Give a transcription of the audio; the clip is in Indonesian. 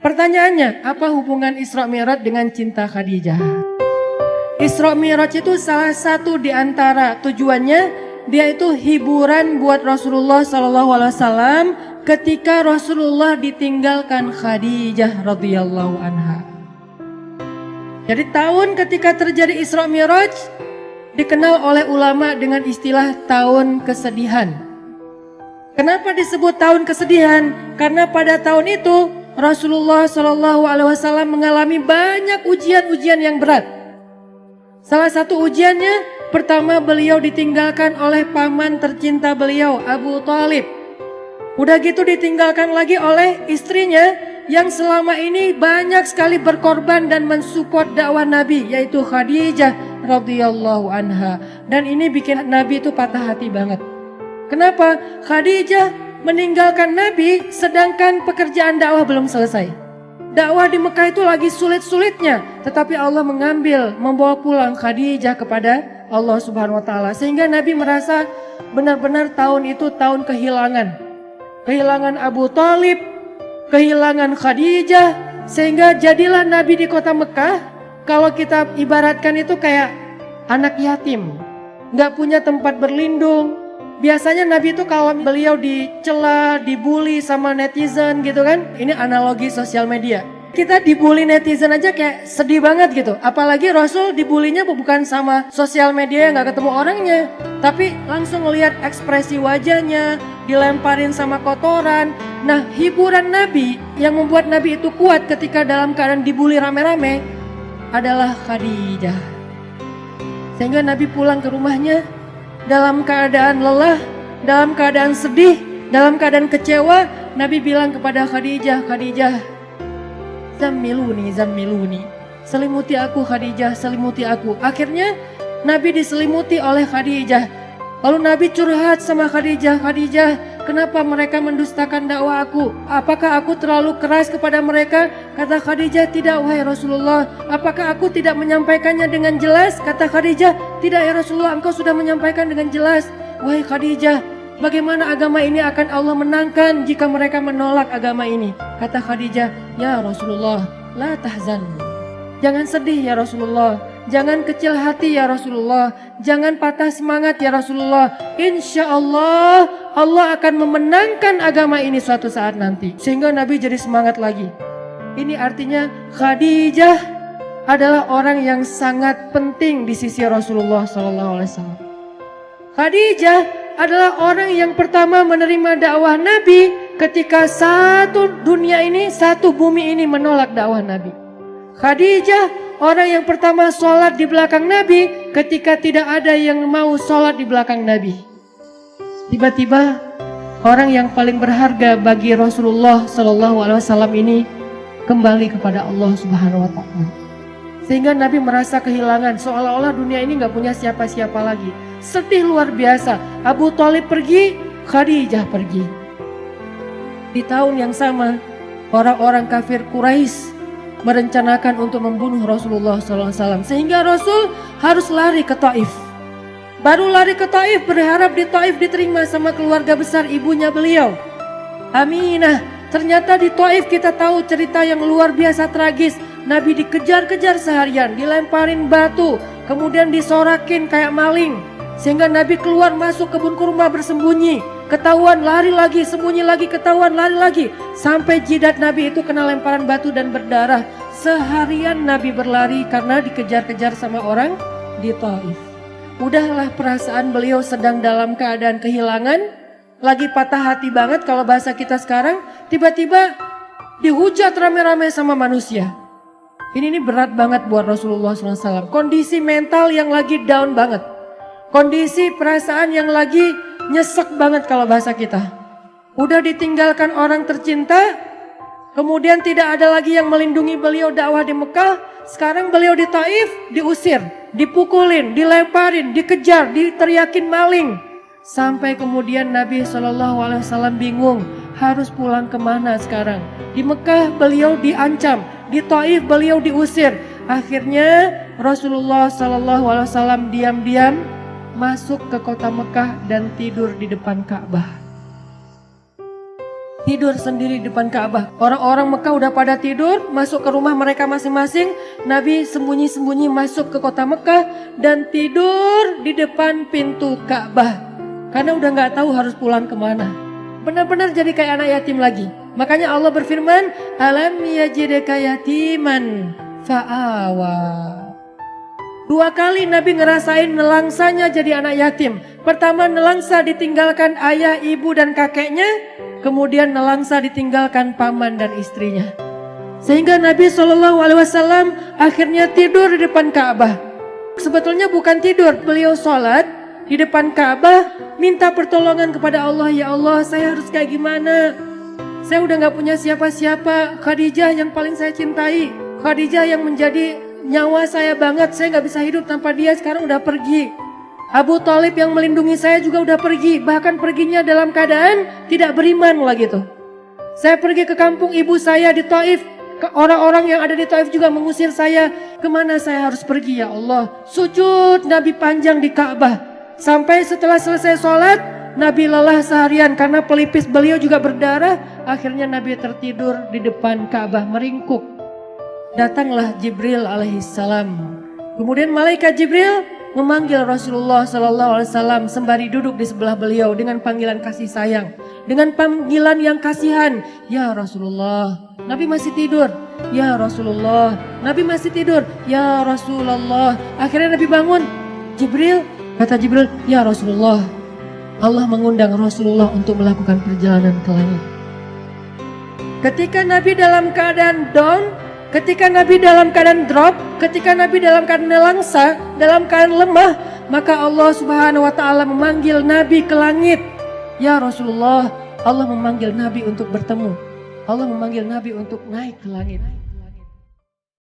Pertanyaannya, apa hubungan Isra Mi'raj dengan cinta Khadijah? Isra Mi'raj itu salah satu di antara tujuannya, dia itu hiburan buat Rasulullah SAW ketika Rasulullah ditinggalkan Khadijah radhiyallahu anha. Jadi tahun ketika terjadi Isra Mi'raj dikenal oleh ulama dengan istilah tahun kesedihan. Kenapa disebut tahun kesedihan? Karena pada tahun itu Rasulullah SAW mengalami banyak ujian-ujian yang berat. Salah satu ujiannya, pertama beliau ditinggalkan oleh paman tercinta beliau, Abu Thalib. Udah gitu ditinggalkan lagi oleh istrinya yang selama ini banyak sekali berkorban dan mensupport dakwah Nabi, yaitu Khadijah radhiyallahu anha. Dan ini bikin Nabi itu patah hati banget. Kenapa? Khadijah meninggalkan Nabi sedangkan pekerjaan dakwah belum selesai. Dakwah di Mekah itu lagi sulit-sulitnya, tetapi Allah membawa pulang Khadijah kepada Allah Subhanahu wa taala, sehingga Nabi merasa benar-benar tahun itu tahun kehilangan. Kehilangan Abu Thalib, kehilangan Khadijah, sehingga jadilah Nabi di kota Mekah, kalau kita ibaratkan itu kayak anak yatim, nggak punya tempat berlindung. Biasanya Nabi itu kalau beliau dicela, dibully sama netizen gitu kan. Ini analogi sosial media. Kita dibully netizen aja kayak sedih banget gitu. Apalagi Rasul dibulinya bukan sama sosial media yang gak ketemu orangnya, tapi langsung ngelihat ekspresi wajahnya, dilemparin sama kotoran. Nah, hiburan Nabi yang membuat Nabi itu kuat ketika dalam keadaan dibully rame-rame adalah Khadijah. Sehingga Nabi pulang ke rumahnya dalam keadaan lelah, dalam keadaan sedih, dalam keadaan kecewa. Nabi bilang kepada Khadijah, Khadijah, zammiluni, selimuti aku Khadijah, selimuti aku. Akhirnya Nabi diselimuti oleh Khadijah. Lalu Nabi curhat sama Khadijah, Khadijah, kenapa mereka mendustakan dakwah aku? Apakah aku terlalu keras kepada mereka? Kata Khadijah, tidak wahai Rasulullah. Apakah aku tidak menyampaikannya dengan jelas? Kata Khadijah, tidak ya Rasulullah, engkau sudah menyampaikan dengan jelas. Wahai Khadijah, bagaimana agama ini akan Allah menangkan jika mereka menolak agama ini? Kata Khadijah, ya Rasulullah, la tahzan. Jangan sedih ya Rasulullah, jangan kecil hati ya Rasulullah, jangan patah semangat ya Rasulullah. Insya Allah, Allah akan memenangkan agama ini suatu saat nanti. Sehingga Nabi jadi semangat lagi. Ini artinya Khadijah adalah orang yang sangat penting di sisi Rasulullah SAW. Khadijah adalah orang yang pertama menerima dakwah Nabi ketika satu dunia ini, satu bumi ini menolak dakwah Nabi. Khadijah orang yang pertama sholat di belakang Nabi ketika tidak ada yang mau sholat di belakang Nabi. Tiba-tiba orang yang paling berharga bagi Rasulullah SAW ini kembali kepada Allah Subhanahu wa taala. Sehingga Nabi merasa kehilangan, seolah-olah dunia ini gak punya siapa-siapa lagi. Sedih luar biasa. Abu Thalib pergi, Khadijah pergi. Di tahun yang sama, orang-orang kafir Quraisy merencanakan untuk membunuh Rasulullah SAW. Sehingga Rasul harus lari ke Taif. Baru lari ke Taif, berharap di Taif diterima sama keluarga besar ibunya beliau, Aminah. Ternyata di Taif kita tahu cerita yang luar biasa tragis. Nabi dikejar-kejar seharian, dilemparin batu, kemudian disorakin kayak maling. Sehingga Nabi keluar masuk kebun kurma bersembunyi. Ketahuan lari lagi, sembunyi lagi, ketahuan lari lagi. Sampai jidat Nabi itu kena lemparan batu dan berdarah. Seharian Nabi berlari karena dikejar-kejar sama orang di Taif. Udahlah perasaan beliau sedang dalam keadaan kehilangan, lagi patah hati banget kalau bahasa kita sekarang. Tiba-tiba dihujat rame-rame sama manusia. Ini berat banget buat Rasulullah SAW. Kondisi mental yang lagi down banget. Kondisi perasaan yang lagi nyesek banget kalau bahasa kita. Udah ditinggalkan orang tercinta, kemudian tidak ada lagi yang melindungi beliau dakwah di Mekah. Sekarang beliau di Taif diusir, dipukulin, dilemparin, dikejar, diteriakin maling. Sampai kemudian Nabi SAW bingung harus pulang kemana sekarang. Di Mekah beliau diancam, di Taif beliau diusir. Akhirnya Rasulullah SAW diam-diam masuk ke kota Mekah dan tidur di depan Ka'bah. tidur sendiri di depan Ka'bah. Orang-orang Mekah udah pada tidur, masuk ke rumah mereka masing-masing. Nabi sembunyi-sembunyi masuk ke kota Mekah dan tidur di depan pintu Ka'bah. Karena udah gak tahu harus pulang kemana. Benar-benar jadi kayak anak yatim lagi. Makanya Allah berfirman, alam yajidka yatiman fa'awa. 2 kali Nabi ngerasain nelangsanya jadi anak yatim. Pertama nelangsa ditinggalkan ayah, ibu dan kakeknya. Kemudian nelangsa ditinggalkan paman dan istrinya. Sehingga Nabi SAW akhirnya tidur di depan Ka'bah. Sebetulnya bukan tidur, beliau sholat di depan Ka'bah, minta pertolongan kepada Allah. Ya Allah, saya harus kayak gimana? Saya udah gak punya siapa-siapa. Khadijah yang paling saya cintai, Khadijah yang menjadi nyawa saya banget. Saya gak bisa hidup tanpa dia, sekarang udah pergi. Abu Thalib yang melindungi saya juga udah pergi. Bahkan perginya dalam keadaan tidak beriman lah gitu. Saya pergi ke kampung ibu saya di Taif. Orang-orang yang ada di Taif juga mengusir saya. Kemana saya harus pergi ya Allah? Sujud Nabi panjang di Ka'bah. Sampai setelah selesai sholat, Nabi lelah seharian karena pelipis beliau juga berdarah. Akhirnya Nabi tertidur di depan Ka'bah meringkuk. Datanglah Jibril alaihissalam. Kemudian malaikat Jibril memanggil Rasulullah SAW sembari duduk di sebelah beliau dengan panggilan kasih sayang, dengan panggilan yang kasihan. Ya Rasulullah, Nabi masih tidur. Ya Rasulullah, Nabi masih tidur. Ya Rasulullah. Akhirnya Nabi bangun. Jibril, kata Jibril, ya Rasulullah, Allah mengundang Rasulullah untuk melakukan perjalanan ke langit. Ketika Nabi dalam keadaan down, ketika Nabi dalam keadaan drop, ketika Nabi dalam keadaan nelangsa, dalam keadaan lemah, maka Allah Subhanahu wa taala memanggil Nabi ke langit. Ya Rasulullah, Allah memanggil Nabi untuk bertemu. Allah memanggil Nabi untuk naik ke langit.